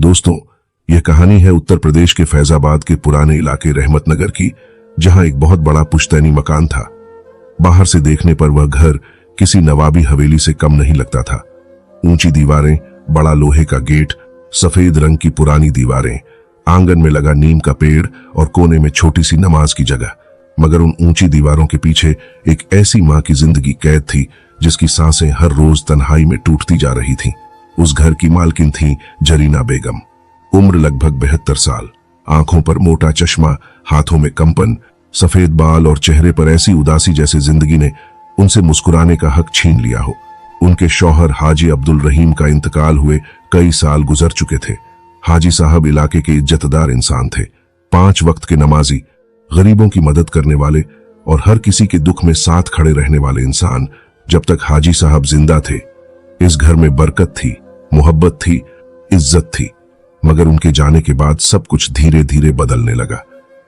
दोस्तों, यह कहानी है उत्तर प्रदेश के फैजाबाद के पुराने इलाके रहमतनगर की, जहां एक बहुत बड़ा पुश्तैनी मकान था। बाहर से देखने पर वह घर किसी नवाबी हवेली से कम नहीं लगता था। ऊंची दीवारें, बड़ा लोहे का गेट, सफेद रंग की पुरानी दीवारें, आंगन में लगा नीम का पेड़ और कोने में छोटी सी नमाज की जगह। मगर उन ऊंची दीवारों के पीछे एक ऐसी मां की जिंदगी कैद थी जिसकी सांसें हर रोज तन्हाई में टूटती जा रही थीं। उस घर की मालकिन थी जरीना बेगम। उम्र लगभग 72 साल, आंखों पर मोटा चश्मा, हाथों में कंपन, सफेद बाल और चेहरे पर ऐसी उदासी जैसे जिंदगी ने उनसे मुस्कुराने का हक छीन लिया हो। उनके शौहर हाजी अब्दुल रहीम का इंतकाल हुए कई साल गुजर चुके थे। हाजी साहब इलाके के इज्जतदार इंसान थे, 5 वक्त के नमाजी, गरीबों की मदद करने वाले और हर किसी के दुख में साथ खड़े रहने वाले इंसान। जब तक हाजी साहब जिंदा थे, इस घर में बरकत थी, मोहब्बत थी, इज्जत थी। मगर उनके जाने के बाद सब कुछ धीरे धीरे बदलने लगा।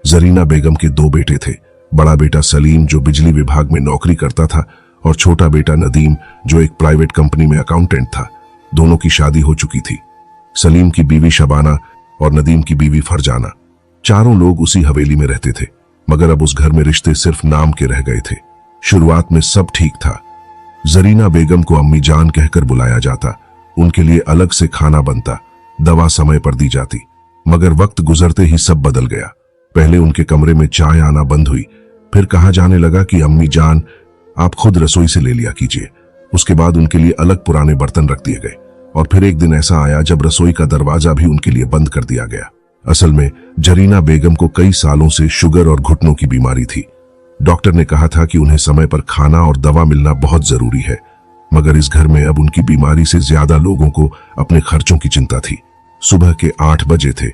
जरीना बेगम के 2 बेटे थे। बड़ा बेटा सलीम, जो बिजली विभाग में नौकरी करता था, और छोटा बेटा नदीम, जो एक प्राइवेट कंपनी में अकाउंटेंट था। दोनों की शादी हो चुकी थी। सलीम की बीवी शबाना और नदीम की बीवी फरजाना। चारों लोग उसी हवेली में रहते थे। मगर अब उस घर में रिश्ते सिर्फ नाम के रह गए थे। शुरुआत में सब ठीक था। जरीना बेगम को अम्मी जान कहकर बुलाया जाता, उनके लिए अलग से खाना बनता, दवा समय पर दी जाती। मगर वक्त गुजरते ही सब बदल गया। पहले उनके कमरे में चाय आना बंद हुई, फिर कहा जाने लगा कि अम्मी जान, आप खुद रसोई से ले लिया कीजिए। उसके बाद उनके लिए अलग पुराने बर्तन रख दिए गए, और फिर एक दिन ऐसा आया जब रसोई का दरवाजा भी उनके लिए बंद कर दिया गया। असल में जरीना बेगम को कई सालों से शुगर और घुटनों की बीमारी थी। डॉक्टर ने कहा था कि उन्हें समय पर खाना और दवा मिलना बहुत जरूरी है। मगर इस घर में अब उनकी बीमारी से ज्यादा लोगों को अपने खर्चों की चिंता थी। सुबह के 8 बजे थे।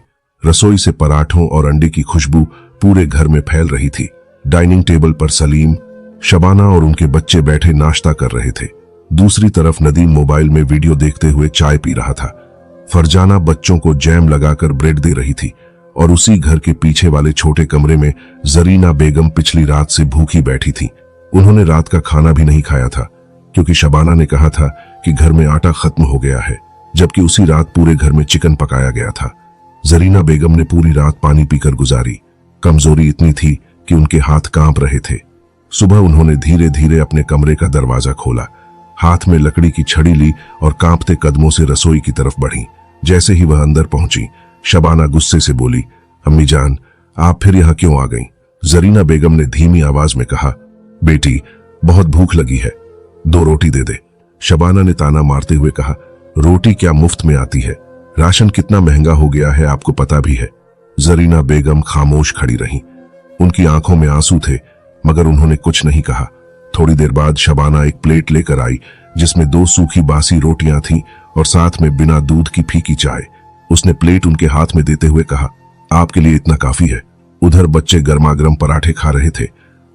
रसोई से पराठों और अंडे की खुशबू पूरे घर में फैल रही थी। डाइनिंग टेबल पर सलीम, शबाना और उनके बच्चे बैठे नाश्ता कर रहे थे। दूसरी तरफ नदीम मोबाइल में वीडियो देखते हुए चाय पी रहा था। फरजाना बच्चों को जैम लगाकर ब्रेड दे रही थी, और उसी घर के पीछे वाले छोटे कमरे में जरीना बेगम पिछली रात से भूखी बैठी थी। उन्होंने रात का खाना भी नहीं खाया था, क्योंकि शबाना ने कहा था कि घर में आटा खत्म हो गया है, जबकि उसी रात पूरे घर में चिकन पकाया गया था। जरीना बेगम ने पूरी रात पानी पीकर गुजारी। कमजोरी इतनी थी कि उनके हाथ कांप रहे थे। सुबह उन्होंने धीरे धीरे अपने कमरे का दरवाजा खोला, हाथ में लकड़ी की छड़ी ली और कांपते कदमों से रसोई की तरफ बढ़ी। जैसे ही वह अंदर पहुंची, शबाना गुस्से से बोली, अम्मी जान, आप फिर यहां क्यों आ गईं? जरीना बेगम ने धीमी आवाज में कहा, बेटी, बहुत भूख लगी है, 2 रोटी दे दे। शबाना ने ताना मारते हुए कहा, रोटी क्या मुफ्त में आती है? राशन कितना महंगा हो गया है, आपको पता भी है। जरीना बेगम खामोश खड़ी रहीं। उनकी आंखों में आंसू थे, मगर उन्होंने कुछ नहीं कहा। थोड़ी देर बाद शबाना एक प्लेट लेकर आई, जिसमें 2 सूखी बासी रोटियां थीं और साथ में बिना दूध की फीकी चाय। उसने प्लेट उनके हाथ में देते हुए कहा, आपके लिए इतना काफी है। उधर बच्चे गर्मागर्म पराठे खा रहे थे,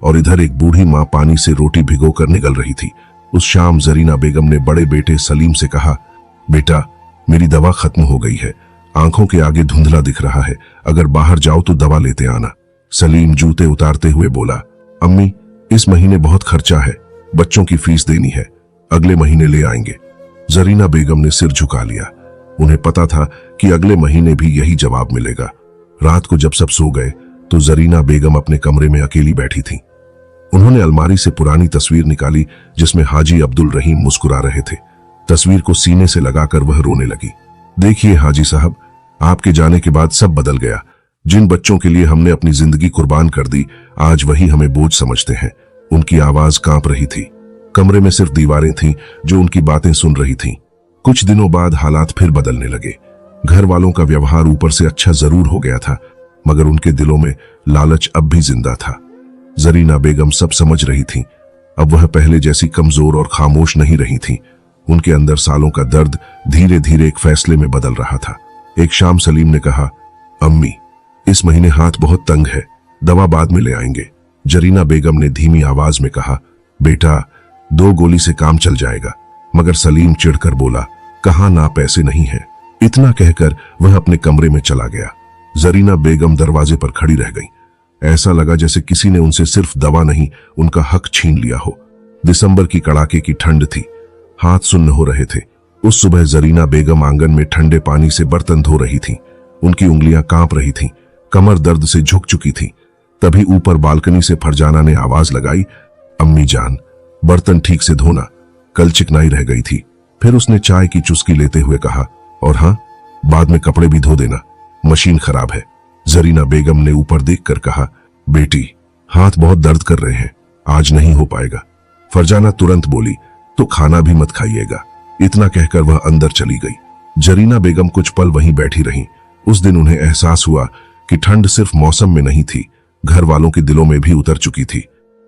और इधर एक बूढ़ी मां पानी से रोटी भिगोकर निगल रही थी। उस शाम जरीना बेगम ने बड़े बेटे सलीम से कहा, बेटा, मेरी दवा खत्म हो गई है, आंखों के आगे धुंधला दिख रहा है, अगर बाहर जाओ तो दवा लेते आना। सलीम जूते उतारते हुए बोला, अम्मी, इस महीने बहुत खर्चा है, बच्चों की फीस देनी है, अगले महीने ले आएंगे। जरीना बेगम ने सिर झुका लिया। उन्हें पता था कि अगले महीने भी यही जवाब मिलेगा। रात को जब सब सो गए तो जरीना बेगम अपने कमरे में अकेली बैठी थी। उन्होंने अलमारी से पुरानी तस्वीर निकाली, जिसमें हाजी अब्दुल रहीम मुस्कुरा रहे थे। तस्वीर को सीने से लगाकर वह रोने लगी। देखिए हाजी साहब, आपके जाने के बाद सब बदल गया। जिन बच्चों के लिए हमने अपनी जिंदगी कुर्बान कर दी, आज वही हमें बोझ समझते हैं। उनकी आवाज कांप रही थी। कमरे में सिर्फ दीवारें थीं जो उनकी बातें सुन रही थीं। कुछ दिनों बाद हालात फिर बदलने लगे। घर वालों का व्यवहार ऊपर से अच्छा जरूर हो गया था, मगर उनके दिलों में लालच अब भी जिंदा था। जरीना बेगम सब समझ रही थीं। अब वह पहले जैसी कमजोर और खामोश नहीं रही थीं। उनके अंदर सालों का दर्द धीरे धीरे एक फैसले में बदल रहा था। एक शाम सलीम ने कहा, अम्मी, इस महीने हाथ बहुत तंग है, दवा बाद में ले आएंगे। जरीना बेगम ने धीमी आवाज में कहा, बेटा, 2 गोली से काम चल जाएगा। मगर सलीम चिढ़कर बोला, कहा ना, पैसे नहीं है। इतना कहकर वह अपने कमरे में चला गया। जरीना बेगम दरवाजे पर खड़ी रह गई। ऐसा लगा जैसे किसी ने उनसे सिर्फ दवा नहीं, उनका हक छीन लिया हो। दिसंबर की कड़ाके की ठंड थी। हाथ सुन्न हो रहे थे। उस सुबह जरीना बेगम आंगन में ठंडे पानी से बर्तन धो रही थीं। उनकी उंगलियां कांप रही थीं, कमर दर्द से झुक चुकी थी। तभी ऊपर बालकनी से फरजाना ने आवाज लगाई, अम्मी जान, बर्तन ठीक से धोना, कल चिकनाई रह गई थी। फिर उसने चाय की चुस्की लेते हुए कहा, और हाँ, बाद में कपड़े भी धो देना, मशीन खराब है। जरीना बेगम ने ऊपर देखकर कहा, बेटी, हाथ बहुत दर्द कर रहे हैं, आज नहीं हो पाएगा। फरजाना तुरंत बोली, तो खाना भी मत खाइएगा। इतना कहकर वह अंदर चली गई। जरीना बेगम कुछ पल वहीं बैठी रहीं। उस दिन उन्हें एहसास हुआ कि ठंड सिर्फ मौसम में नहीं थी, घर वालों के दिलों में भी उतर चुकी थी।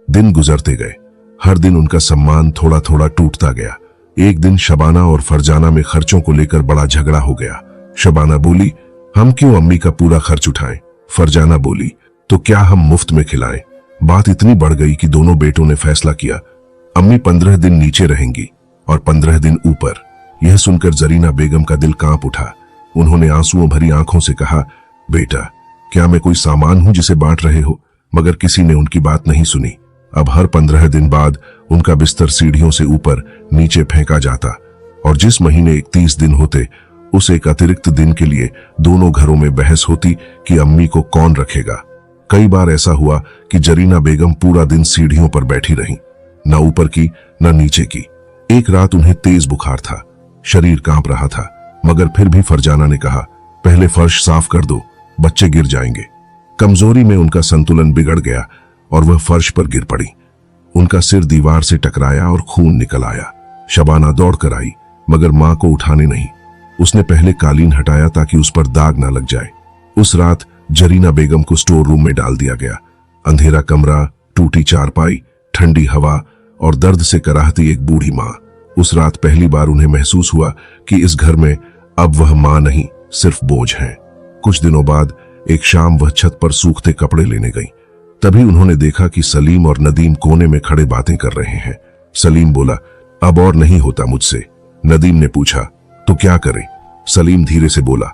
दिन गुजरते गए, हर दिन उनका सम्मान थोड़ा थोड़ा टूटता गया। एक दिन शबाना और फरजाना में खर्चों को लेकर बड़ा झगड़ा हो गया। शबाना बोली, हम क्यों अम्मी का पूरा खर्च उठाएं? फरजाना बोली, तो क्या हम मुफ्त में खिलाएं? बात इतनी बढ़ गई कि दोनों बेटों ने फैसला किया, अम्मी 15 दिन नीचे रहेंगी और 15 दिन ऊपर। यह सुनकर जरीना बेगम का दिल कांप उठा। उन्होंने आंसुओं भरी आंखों से कहा, बेटा, क्या मैं कोई सामान हूं जिसे बांट रहे हो? मगर किसी ने उनकी बात नहीं सुनी। अब हर 15 दिन बाद उनका बिस्तर सीढ़ियों से ऊपर नीचे फेंका जाता और जिस महीने 31 दिन होते, उस एक अतिरिक्त दिन के लिए दोनों घरों में बहस होती कि अम्मी को कौन रखेगा। कई बार ऐसा हुआ कि जरीना बेगम पूरा दिन सीढ़ियों पर बैठी रहीं, न ऊपर की न नीचे की। एक रात उन्हें तेज बुखार था, शरीर कांप रहा था, मगर फिर भी फरजाना ने कहा, पहले फर्श साफ कर दो, बच्चे गिर जाएंगे। कमजोरी में उनका संतुलन बिगड़ गया और वह फर्श पर गिर पड़ी। उनका सिर दीवार से टकराया और खून निकल आया। शबाना दौड़कर आई, मगर मां को उठाने नहीं। उसने पहले कालीन हटाया ताकि उस पर दाग ना लग जाए। उस रात जरीना बेगम को स्टोर रूम में डाल दिया गया। अंधेरा कमरा, टूटी चारपाई, ठंडी हवा और दर्द से कराहती एक बूढ़ी मां। उस रात पहली बार उन्हें महसूस हुआ कि इस घर में अब वह मां नहीं, सिर्फ बोझ है। कुछ दिनों बाद एक शाम वह छत पर सूखते कपड़े लेने गई। तभी उन्होंने देखा कि सलीम और नदीम कोने में खड़े बातें कर रहे हैं। सलीम बोला, अब और नहीं होता मुझसे। नदीम ने पूछा, तो क्या करें? सलीम धीरे से बोला,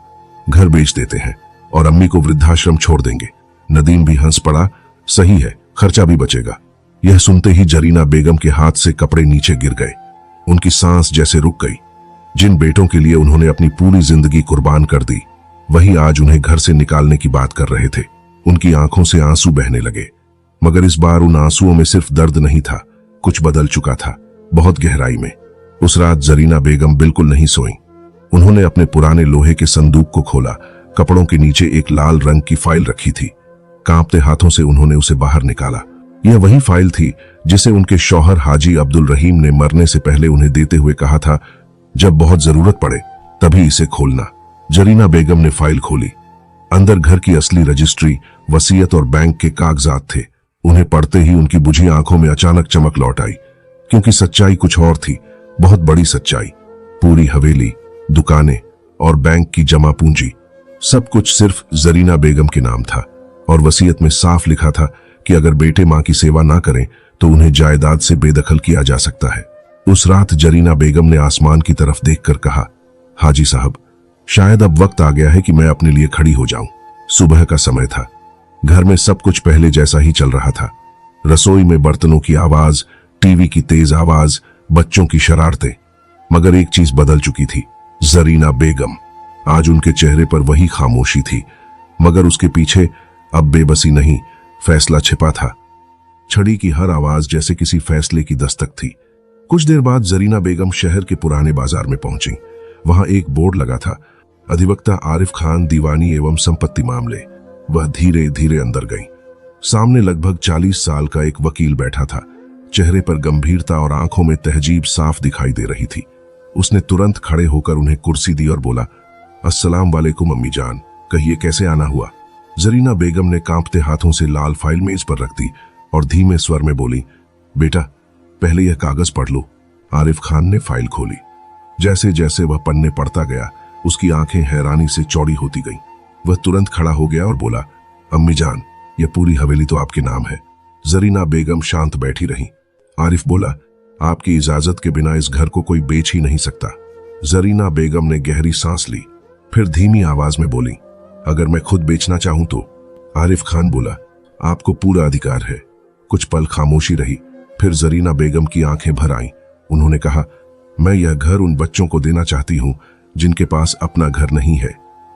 घर बेच देते हैं और अम्मी को वृद्धाश्रम छोड़ देंगे। नदीम भी हंस पड़ा, सही है, खर्चा भी बचेगा। यह सुनते ही जरीना बेगम के हाथ से कपड़े नीचे गिर गए। उनकी सांस जैसे रुक गई। जिन बेटों के लिए उन्होंने अपनी पूरी जिंदगी कुर्बान कर दी, वही आज उन्हें घर से निकालने की बात कर रहे थे। उनकी आंखों से आंसू बहने लगे, मगर इस बार उन आंसुओं में सिर्फ दर्द नहीं था, कुछ बदल चुका था, बहुत गहराई में। उस रात जरीना बेगम बिल्कुल नहीं सोईं। उन्होंने अपने पुराने लोहे के संदूक को खोला। कपड़ों के नीचे एक लाल रंग की फाइल रखी थी। कांपते हाथों से उन्होंने उसे बाहर निकाला। यह वही फाइल थी जिसे उनके शौहर हाजी अब्दुल रहीम ने मरने से पहले उन्हें देते हुए कहा था, जब बहुत जरूरत पड़े तभी इसे खोलना। जरीना बेगम ने फाइल खोली। अंदर घर की असली रजिस्ट्री, वसीयत और बैंक के कागजात थे। उन्हें पढ़ते ही उनकी बुझी आंखों में अचानक चमक लौट आई, क्योंकि सच्चाई कुछ और थी, बहुत बड़ी सच्चाई। पूरी हवेली, दुकानें और बैंक की जमा पूंजी, सब कुछ सिर्फ जरीना बेगम के नाम था। और वसीयत में साफ लिखा था कि अगर बेटे मां की सेवा ना करें तो उन्हें जायदाद से बेदखल किया जा सकता है। उस रात जरीना बेगम ने आसमान की तरफ देखकर कहा, हाजी साहब, शायद अब वक्त आ गया है कि मैं अपने लिए खड़ी हो जाऊं। सुबह का समय था। घर में सब कुछ पहले जैसा ही चल रहा था। रसोई में बर्तनों की आवाज, टीवी की तेज आवाज, बच्चों की शरारतें। मगर एक चीज बदल चुकी थी, जरीना बेगम। आज उनके चेहरे पर वही खामोशी थी, मगर उसके पीछे अब बेबसी नहीं, फैसला छिपा था। छड़ी की हर आवाज जैसे किसी फैसले की दस्तक थी। कुछ देर बाद जरीना बेगम शहर के पुराने बाजार में पहुंची। वहां एक बोर्ड लगा था, अधिवक्ता आरिफ खान दीवानी एवं संपत्ति मामले। वह धीरे धीरे अंदर गई। सामने लगभग 40 साल का एक वकील बैठा था। चेहरे पर गंभीरता और आंखों में तहजीब साफ दिखाई दे रही थी। उसने तुरंत खड़े होकर उन्हें कुर्सी दी और बोला, अस्सलाम वालेकुम अम्मी जान, कहिए कैसे आना हुआ? जरीना बेगम ने कांपते हाथों से लाल फाइल मेज पर रख दी और धीमे स्वर में बोली, बेटा, पहले यह कागज पढ़ लो। आरिफ खान ने फाइल खोली। जैसे जैसे वह पन्ने पढ़ता गया, उसकी आंखें हैरानी से चौड़ी होती गईं। वह तुरंत खड़ा हो गया और बोला, अम्मी जान, यह पूरी हवेली तो आपके नाम है। जरीना बेगम शांत बैठी रही। आरिफ बोला, आपकी इजाजत के बिना इस घर को कोई बेच ही नहीं सकता। जरीना बेगम ने गहरी सांस ली, फिर धीमी आवाज में बोली, अगर मैं खुद बेचना चाहूं तो? आरिफ खान बोला, आपको पूरा अधिकार है। कुछ पल खामोशी रही, फिर जरीना बेगम की आंखें भर आईं। उन्होंने कहा, मैं यह घर उन बच्चों को देना चाहती हूँ जिनके पास अपना घर नहीं है।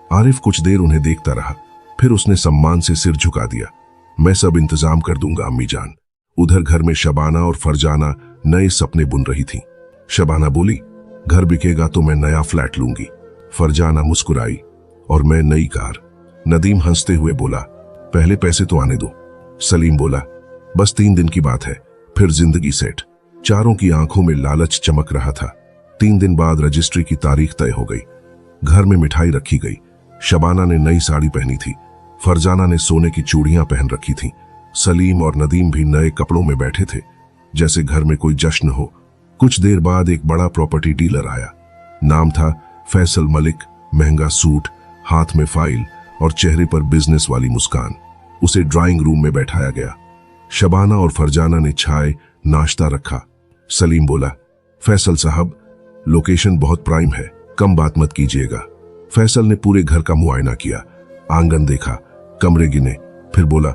आरिफ कुछ देर उन्हें देखता रहा, फिर उसने सम्मान से सिर झुका दिया। मैं सब इंतजाम कर दूंगा अम्मी जान। उधर घर में शबाना और फरजाना नए सपने बुन रही थीं। शबाना बोली, घर बिकेगा तो मैं नया फ्लैट लूंगी। फरजाना मुस्कुराई, और मैं नई कार। नदीम हंसते हुए बोला, पहले पैसे तो आने दो। सलीम बोला, बस 3 दिन की बात है, फिर जिंदगी सेट। चारों की आंखों में लालच चमक रहा था। 3 दिन बाद रजिस्ट्री की तारीख तय हो गई। घर में मिठाई रखी गई। शबाना ने नई साड़ी पहनी थी, फरजाना ने सोने की चूड़ियां पहन रखी थीं। सलीम और नदीम भी नए कपड़ों में बैठे थे, जैसे घर में कोई जश्न हो। कुछ देर बाद एक बड़ा प्रॉपर्टी डीलर आया। नाम था फैसल मलिक। महंगा सूट, हाथ में फाइल और चेहरे पर बिजनेस वाली मुस्कान। उसे ड्राइंग रूम में बैठाया गया। शबाना और फरजाना ने चाय नाश्ता रखा। सलीम बोला, फैसल साहब, लोकेशन बहुत प्राइम है, कम बात मत कीजिएगा। फैसल ने पूरे घर का मुआयना किया, आंगन देखा, कमरे गिने, फिर बोला,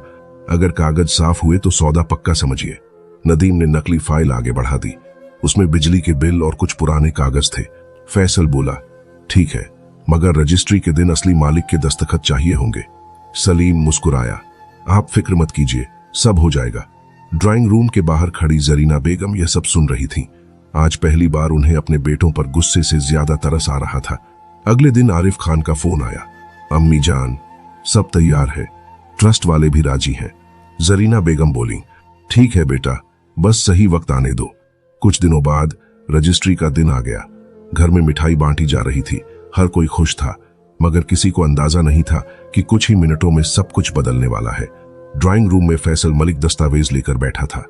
अगर कागज साफ हुए तो सौदा पक्का समझिए। नदीम ने नकली फाइल आगे बढ़ा दी। उसमें बिजली के बिल और कुछ पुराने कागज थे। फैसल बोला, ठीक है, मगर रजिस्ट्री के दिन असली मालिक के दस्तखत चाहिए होंगे। सलीम मुस्कुराया, आप फिक्र मत कीजिए, सब हो जाएगा। ड्राइंग रूम के बाहर खड़ी जरीना बेगम यह सब सुन रही थीं। आज पहली बार उन्हें अपने बेटों पर गुस्से से ज्यादा तरस आ रहा था। अगले दिन आरिफ खान का फोन आया, अम्मी जान, सब तैयार है, ट्रस्ट वाले भी राजी हैं। जरीना बेगम बोली, ठीक है बेटा, बस सही वक्त आने दो। कुछ दिनों बाद रजिस्ट्री का दिन आ गया। घर में मिठाई बांटी जा रही थी। हर कोई खुश था, मगर किसी को अंदाजा नहीं था कि कुछ ही मिनटों में सब कुछ बदलने वाला है। ड्राइंग रूम में फैसल मलिक दस्तावेज लेकर बैठा था।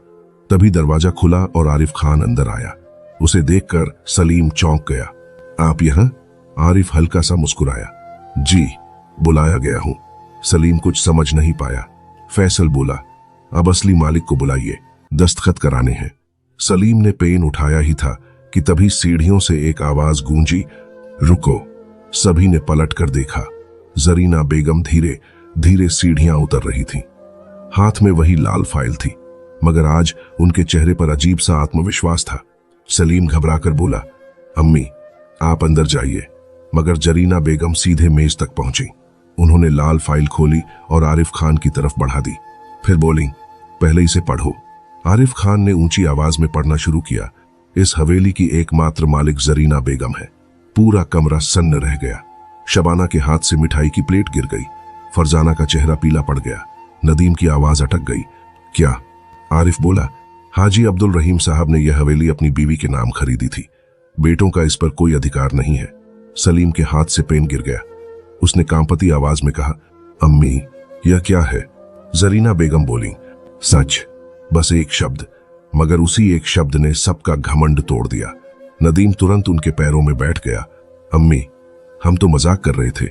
तभी दरवाजा खुला और आरिफ खान अंदर आया। उसे देखकर सलीम चौंक गया। आप यहां? आरिफ हल्का सा मुस्कुराया, जी, बुलाया गया हूं। सलीम कुछ समझ नहीं पाया। फैसल बोला, अब असली मालिक को बुलाइए, दस्तखत कराने हैं। सलीम ने पेन उठाया ही था कि तभी सीढ़ियों से एक आवाज गूंजी, रुको। सभी ने पलट कर देखा। जरीना बेगम धीरे धीरे सीढ़ियां उतर रही थी। हाथ में वही लाल फाइल थी, मगर आज उनके चेहरे पर अजीब सा आत्मविश्वास था। सलीम घबराकर बोला, अम्मी, आप अंदर जाइए। मगर जरीना बेगम सीधे मेज तक पहुंची। उन्होंने लाल फाइल खोली और आरिफ खान की तरफ बढ़ा दी। फिर बोली, पहले इसे पढ़ो। आरिफ खान ने ऊंची आवाज में पढ़ना शुरू किया। इस हवेली की एकमात्र मालिक जरीना बेगम है। पूरा कमरा सन्न रह गया। शबाना के हाथ से मिठाई की प्लेट गिर गई। फरजाना का चेहरा पीला पड़ गया। नदीम की आवाज अटक गई। क्या? आरिफ बोला, हाजी अब्दुल रहीम साहब ने यह हवेली अपनी बीवी के नाम खरीदी थी। बेटों का इस पर कोई अधिकार नहीं है। सलीम के हाथ से पेन गिर गया। उसने कांपती आवाज में कहा, अम्मी, यह क्या है? जरीना बेगम बोली, सच, बस एक शब्द। मगर उसी एक शब्द ने सबका घमंड तोड़ दिया। नदीम तुरंत उनके पैरों में बैठ गया। अम्मी, हम तो मजाक कर रहे थे।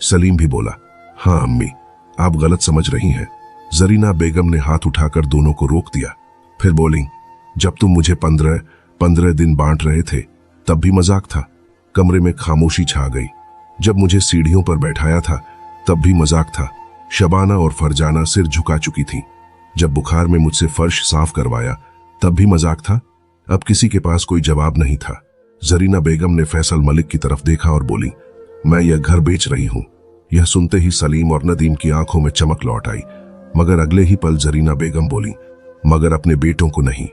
सलीम भी बोला, हाँ अम्मी, आप गलत समझ रही हैं। जरीना बेगम ने हाथ उठाकर दोनों को रोक दिया। फिर बोली, जब तुम मुझे 15 दिन बांट रहे थे तब भी मजाक था। कमरे में खामोशी छा गई। जब मुझे सीढ़ियों पर बैठाया था तब भी मजाक था। शबाना और फरजाना सिर झुका चुकी थीं। जब बुखार में मुझसे फर्श साफ करवाया तब भी मजाक था। अब किसी के पास कोई जवाब नहीं था। जरीना बेगम ने फैसल मलिक की तरफ देखा और बोली, मैं यह घर बेच रही हूं। यह सुनते ही सलीम और नदीम की आंखों में चमक लौट आई। मगर अगले ही पल जरीना बेगम बोली, मगर अपने बेटों को नहीं।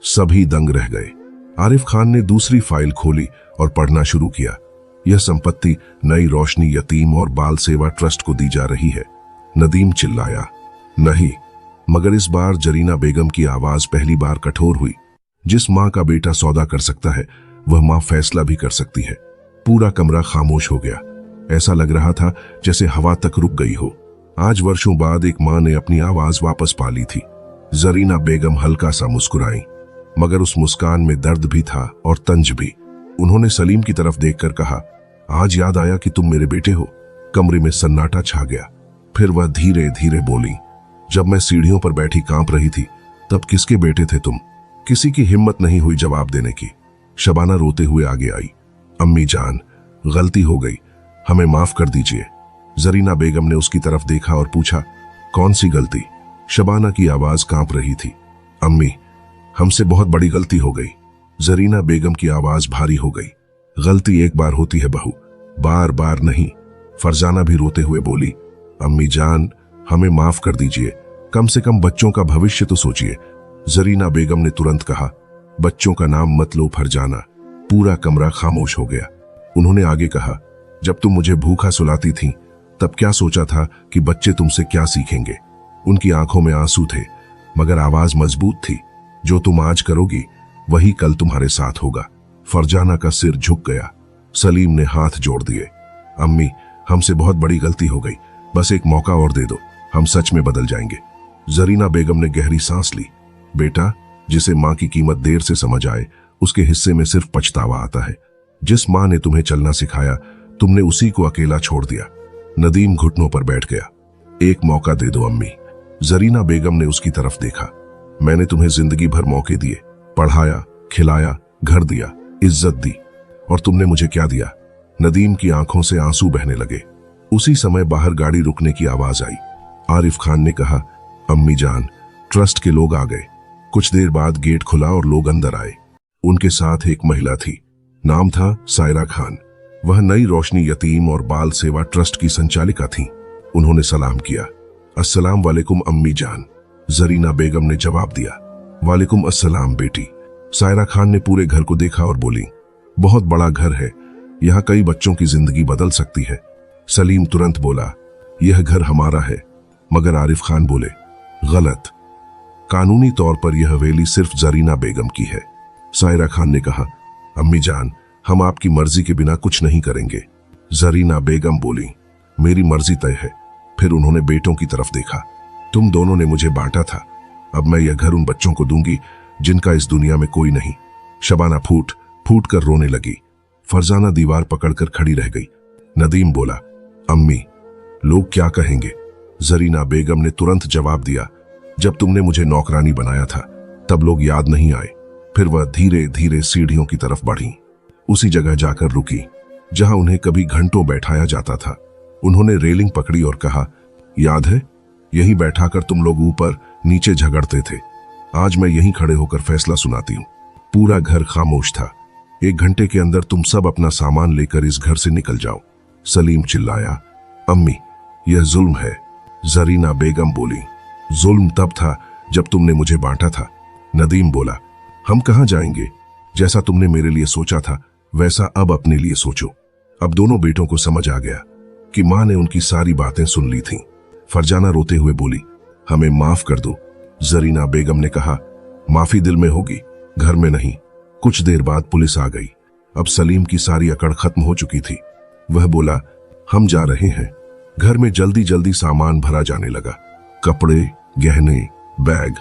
सभी दंग रह गए। आरिफ खान ने दूसरी फाइल खोली और पढ़ना शुरू किया। यह संपत्ति नई रोशनी यतीम और बाल सेवा ट्रस्ट को दी जा रही है। नदीम चिल्लाया, नहीं। मगर इस बार जरीना बेगम की आवाज पहली बार कठोर हुई। जिस मां का बेटा सौदा कर सकता है, वह मां फैसला भी कर सकती है। पूरा कमरा खामोश हो गया। ऐसा लग रहा था जैसे हवा तक रुक गई हो। आज वर्षों बाद एक मां ने अपनी आवाज वापस पा ली थी। जरीना बेगम हल्का सा मुस्कुराई, मगर उस मुस्कान में दर्द भी था और तंज भी। उन्होंने सलीम की तरफ देखकर कहा, आज याद आया कि तुम मेरे बेटे हो। कमरे में सन्नाटा छा गया। फिर वह धीरे धीरे बोली, जब मैं सीढ़ियों पर बैठी कांप रही थी तब किसके बेटे थे तुम? किसी की हिम्मत नहीं हुई जवाब देने की। शबाना रोते हुए आगे आई, अम्मी जान, गलती हो गई, हमें माफ कर दीजिए। जरीना बेगम ने उसकी तरफ देखा और पूछा, कौन सी गलती? शबाना की आवाज कांप रही थी, अम्मी, हमसे बहुत बड़ी गलती हो गई। जरीना बेगम की आवाज भारी हो गई। गलती एक बार होती है बहू, बार बार नहीं। फरजाना भी रोते हुए बोली, अम्मी जान हमें माफ कर दीजिए, कम से कम बच्चों का भविष्य तो सोचिए। जरीना बेगम ने तुरंत कहा, बच्चों का नाम मत लो फरजाना। पूरा कमरा खामोश हो गया। उन्होंने आगे कहा, जब तुम मुझे भूखा सुलाती थी तब क्या सोचा था कि बच्चे तुमसे क्या सीखेंगे। उनकी आंखों में आंसू थे मगर आवाज मजबूत थी। जो तुम आज करोगी वही कल तुम्हारे साथ होगा। फरजाना का सिर झुक गया। सलीम ने हाथ जोड़ दिए। अम्मी हमसे बहुत बड़ी गलती हो गई, बस एक मौका और दे दो, हम सच में बदल जाएंगे। जरीना बेगम ने गहरी सांस ली। बेटा, जिसे मां की कीमत देर से समझ आए उसके हिस्से में सिर्फ पछतावा आता है। जिस मां ने तुम्हें चलना सिखाया तुमने उसी को अकेला छोड़ दिया। नदीम घुटनों पर बैठ गया। एक मौका दे दो अम्मी। जरीना बेगम ने उसकी तरफ देखा। मैंने तुम्हें जिंदगी भर मौके दिए, पढ़ाया, खिलाया, घर दिया, इज्जत दी, और तुमने मुझे क्या दिया। नदीम की आंखों से आंसू बहने लगे। उसी समय बाहर गाड़ी रुकने की आवाज आई। आरिफ खान ने कहा, अम्मी जान ट्रस्ट के लोग आ गए। कुछ देर बाद गेट खुला और लोग अंदर आए। उनके साथ एक महिला थी, नाम था सायरा खान। वह नई रोशनी यतीम और बाल सेवा ट्रस्ट की संचालिका थीं। उन्होंने सलाम किया। अस्सलाम वालेकुम अम्मी जान। जरीना बेगम ने जवाब दिया, वालेकुम अस्सलाम बेटी। सायरा खान ने पूरे घर को देखा और बोली, बहुत बड़ा घर है, यहाँ कई बच्चों की जिंदगी बदल सकती है। सलीम तुरंत बोला, यह घर हमारा है। मगर आरिफ खान बोले, गलत, कानूनी तौर पर यह हवेली सिर्फ जरीना बेगम की है। सायरा खान ने कहा, अम्मी जान हम आपकी मर्जी के बिना कुछ नहीं करेंगे। जरीना बेगम बोली, मेरी मर्जी तय है। फिर उन्होंने बेटों की तरफ देखा। तुम दोनों ने मुझे बांटा था, अब मैं यह घर उन बच्चों को दूंगी जिनका इस दुनिया में कोई नहीं। शबाना फूट फूट कर रोने लगी। फरजाना दीवार पकड़कर खड़ी रह गई। नदीम बोला, अम्मी लोग क्या कहेंगे। जरीना बेगम ने तुरंत जवाब दिया, जब तुमने मुझे नौकरानी बनाया था तब लोग याद नहीं आए। फिर वह धीरे धीरे सीढ़ियों की तरफ बढ़ी। उसी जगह जाकर रुकी जहां उन्हें कभी घंटों बैठाया जाता था। उन्होंने रेलिंग पकड़ी और कहा, याद है यहीं बैठाकर तुम लोग ऊपर नीचे झगड़ते थे। आज मैं यहीं खड़े होकर फैसला सुनाती हूँ। पूरा घर खामोश था। 1 घंटे के अंदर तुम सब अपना सामान लेकर इस घर से निकल जाओ। सलीम चिल्लाया, अम्मी यह जुल्म है। जरीना बेगम बोली, जुल्म तब था जब तुमने मुझे बांटा था। नदीम बोला, हम कहां जाएंगे, जैसा तुमने मेरे लिए सोचा था वैसा अब अपने लिए सोचो। अब दोनों बेटों को समझ आ गया कि मां ने उनकी सारी बातें सुन ली थीं। फरजाना रोते हुए बोली, हमें माफ कर दो। जरीना बेगम ने कहा, माफी दिल में होगी, घर में नहीं। कुछ देर बाद पुलिस आ गई। अब सलीम की सारी अकड़ खत्म हो चुकी थी। वह बोला, हम जा रहे हैं। घर में जल्दी जल्दी सामान भरा जाने लगा। कपड़े, गहने, बैग,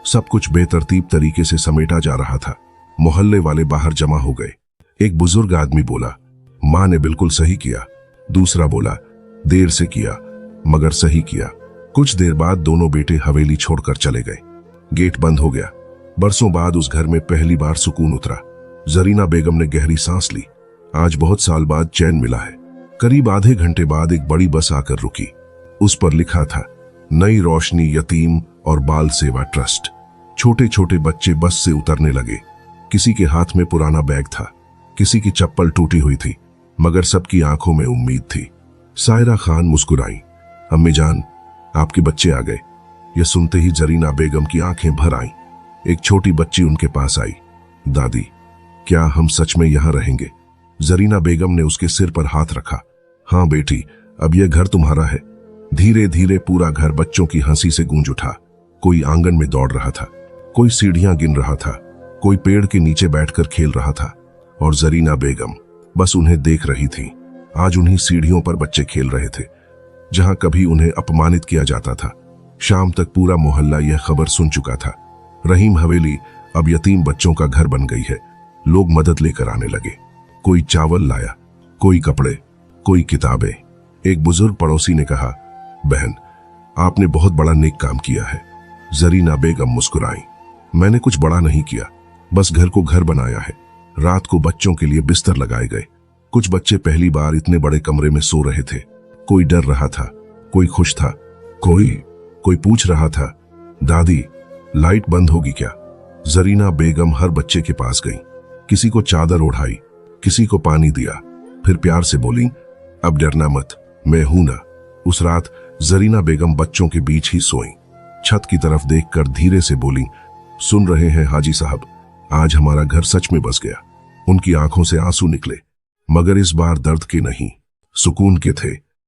सब कुछ बेतरतीब तरीके से समेटा जा रहा था। मोहल्ले वाले बाहर जमा हो गए। एक बुजुर्ग आदमी बोला, मां ने बिल्कुल सही किया। दूसरा बोला, देर से किया मगर सही किया। कुछ देर बाद दोनों बेटे हवेली छोड़कर चले गए। गेट बंद हो गया। बरसों बाद उस घर में पहली बार सुकून उतरा। जरीना बेगम ने गहरी सांस ली। आज बहुत साल बाद चैन मिला है। करीब आधे घंटे बाद एक बड़ी बस आकर रुकी। उस पर लिखा था, नई रोशनी यतीम और बाल सेवा ट्रस्ट। छोटे छोटे बच्चे बस से उतरने लगे। किसी के हाथ में पुराना बैग था, किसी की चप्पल टूटी हुई थी, मगर सबकी आंखों में उम्मीद थी। सायरा खान मुस्कुराई, अम्मी जान आपके बच्चे आ गए। यह सुनते ही जरीना बेगम की आंखें भर आईं। एक छोटी बच्ची उनके पास आई, दादी क्या हम सच में यहां रहेंगे। जरीना बेगम ने उसके सिर पर हाथ रखा। हाँ बेटी, अब यह घर तुम्हारा है। धीरे धीरे पूरा घर बच्चों की हंसी से गूंज उठा। कोई आंगन में दौड़ रहा था, कोई सीढ़ियां गिन रहा था, कोई पेड़ के नीचे बैठकर खेल रहा था, और जरीना बेगम बस उन्हें देख रही थी। आज उन्हीं सीढ़ियों पर बच्चे खेल रहे थे जहां कभी उन्हें अपमानित किया जाता था। शाम तक पूरा मोहल्ला यह खबर सुन चुका था, रहीम हवेली अब यतीम बच्चों का घर बन गई है। लोग मदद लेकर आने लगे। कोई चावल लाया, कोई कपड़े, कोई किताबें। एक बुजुर्ग पड़ोसी ने कहा, बहन आपने बहुत बड़ा नेक काम किया है। जरीना बेगम मुस्कुराई, मैंने कुछ बड़ा नहीं किया, बस घर को घर बनाया है। रात को बच्चों के लिए बिस्तर लगाए गए। कुछ बच्चे पहली बार इतने बड़े कमरे में सो रहे थे। कोई डर रहा था, कोई खुश था, कोई पूछ रहा था, दादी लाइट बंद होगी क्या। जरीना बेगम हर बच्चे के पास गई। किसी को चादर ओढ़ाई, किसी को पानी दिया, फिर प्यार से बोली, अब डरना मत, मैं हूं ना। उस रात जरीना बेगम बच्चों के बीच ही सोई। छत की तरफ देखकर धीरे से बोली, सुन रहे हैं हाजी साहब, आज हमारा घर सच में बस गया। उनकी आंखों से आंसू निकले, मगर इस बार दर्द के नहीं, सुकून के थे।